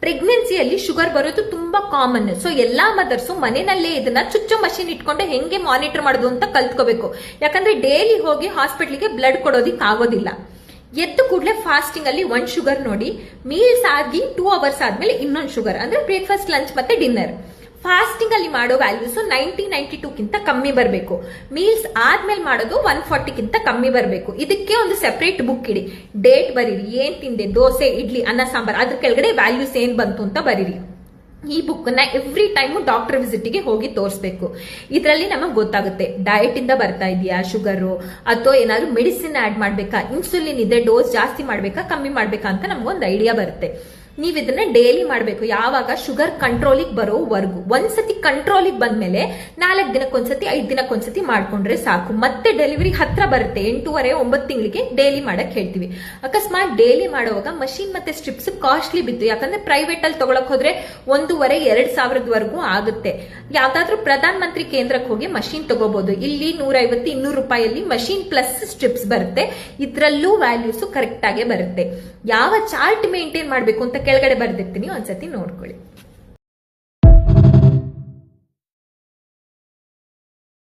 ಪ್ರೆಗ್ನೆನ್ಸಿಯಲ್ಲಿ sugar ಬರೋದು ತುಂಬಾ common. So ಎಲ್ಲಾ ಮದರ್ಸ್ ಮನೆಯಲ್ಲೇ ಇದನ್ನ ಚುಚ್ಚೋ ಮಷಿನ್ ಇಟ್ಕೊಂಡು ಹೆಂಗೆ ಮಾನಿಟರ್ ಮಾಡೋದು ಅಂತ ಕಲ್ತ್ಕೋಬೇಕು. ಯಾಕಂದ್ರೆ ಡೈಲಿ ಹೋಗಿ ಹಾಸ್ಪಿಟ್ಲಿಗೆ ಬ್ಲಡ್ ಕೊಡೋದಿಕ್ ಆಗೋದಿಲ್ಲ. ಎದ್ದು ಕೂಡಲೇ ಫಾಸ್ಟಿಂಗ್ ಅಲ್ಲಿ 1 ಶುಗರ್ ನೋಡಿ, ಮೀಲ್ಸ್ ಆಗಿ 2 ಅವರ್ಸ್ ಆದ್ಮೇಲೆ ಇನ್ನೊಂದು ಶುಗರ್, ಅಂದ್ರೆ ಬ್ರೇಕ್ಫಾಸ್ಟ್, ಲಂಚ್ ಮತ್ತೆ ಡಿನ್ನರ್. ಫಾಸ್ಟಿಂಗ್ ಅಲ್ಲಿ ಮಾಡೋ ವ್ಯಾಲ್ಯೂಸ್ 90-92 ಗಿಂತ ಕಮ್ಮಿ ಬರಬೇಕು. ಮೀಲ್ಸ್ ಆದ್ಮೇಲೆ ಮಾಡೋದು 140 ಗಿಂತ ಕಮ್ಮಿ ಬರಬೇಕು. ಇದಕ್ಕೆ ಒಂದು ಸೆಪರೇಟ್ ಬುಕ್ ಇಡಿ, ಡೇಟ್ ಬರೀರಿ, ಏನ್ ತಿಂದೆ, ದೋಸೆ, ಇಡ್ಲಿ, ಅನ್ನ, ಸಾಂಬಾರ್, ಅದ್ರ ಕೆಳಗಡೆ ವ್ಯಾಲ್ಯೂಸ್ ಏನ್ ಬಂತು ಅಂತ ಬರೀರಿ. ಈ ಬುಕ್ ನ ಎವ್ರಿ ಟೈಮ್ ಡಾಕ್ಟರ್ ವಿಸಿಟ್ ಗೆ ಹೋಗಿ ತೋರಿಸಬೇಕು. ಇದರಲ್ಲಿ ನಮಗೆ ಗೊತ್ತಾಗುತ್ತೆ ಡಯಟ್ ಇಂದ ಬರ್ತಾ ಇದೆಯಾ ಶುಗರ್, ಅಥವಾ ಏನಾದ್ರು ಮೆಡಿಸಿನ್ ಆಡ್ ಮಾಡ್ಬೇಕಾ, ಇನ್ಸುಲಿನ್ ಇದೆ, ಡೋಸ್ ಜಾಸ್ತಿ ಮಾಡ್ಬೇಕಾ, ಕಮ್ಮಿ ಮಾಡ್ಬೇಕಾ ಅಂತ ನಮಗೊಂದು ಐಡಿಯಾ ಬರುತ್ತೆ. ನೀವ್ ಇದನ್ನ ಡೈಲಿ ಮಾಡ್ಬೇಕು. ಯಾವಾಗ ಶುಗರ್ ಕಂಟ್ರೋಲಿಗೆ ಬರೋವರೆಗೂ. ಒಂದ್ಸತಿ ಕಂಟ್ರೋಲಿಗೆ ಬಂದ್ಮೇಲೆ 4 ದಿನಕ್ಕೊಂದ್ಸತಿ 5 ದಿನಕ್ಕೊಂದ್ಸತಿ ಮಾಡ್ಕೊಂಡ್ರೆ ಸಾಕು. ಮತ್ತೆ ಡೆಲಿವರಿ ಹತ್ರ ಬರುತ್ತೆ, 8-9 ತಿಂಗಳಿಗೆ ಡೈಲಿ ಮಾಡಕ್ ಹೇಳ್ತೀವಿ. ಅಕಸ್ಮಾತ್ ಡೈಲಿ ಮಾಡುವಾಗ ಮಷೀನ್ ಮತ್ತೆ ಸ್ಟ್ರಿಪ್ಸ್ ಕಾಸ್ಟ್ಲಿ ಬಿತ್ತು. ಯಾಕಂದ್ರೆ ಪ್ರೈವೇಟ್ ಅಲ್ಲಿ ತಗೊಳಕ್ ಹೋದ್ರೆ 1,500-2,000 ಆಗುತ್ತೆ. ಯಾವ್ದಾದ್ರು ಪ್ರಧಾನ ಮಂತ್ರಿ ಕೇಂದ್ರಕ್ಕೆ ಹೋಗಿ ಮಷೀನ್ ತಗೋಬಹುದು. ಇಲ್ಲಿ 150-200 ರೂಪಾಯಲ್ಲಿ ಮಷೀನ್ ಪ್ಲಸ್ ಸ್ಟ್ರಿಪ್ಸ್ ಬರುತ್ತೆ. ಇದ್ರಲ್ಲೂ ವ್ಯಾಲ್ಯೂಸ್ ಕರೆಕ್ಟ್ ಆಗೇ ಬರುತ್ತೆ. ಯಾವ ಚಾರ್ಟ್ ಮೇಂಟೈನ್ ಮಾಡ್ಬೇಕು ಅಂತ ಕೆಳಗಡೆ ಬರ್ದಿರ್ತೀನಿ, ಒಂದ್ಸತಿ ನೋಡ್ಕೊಳ್ಳಿ.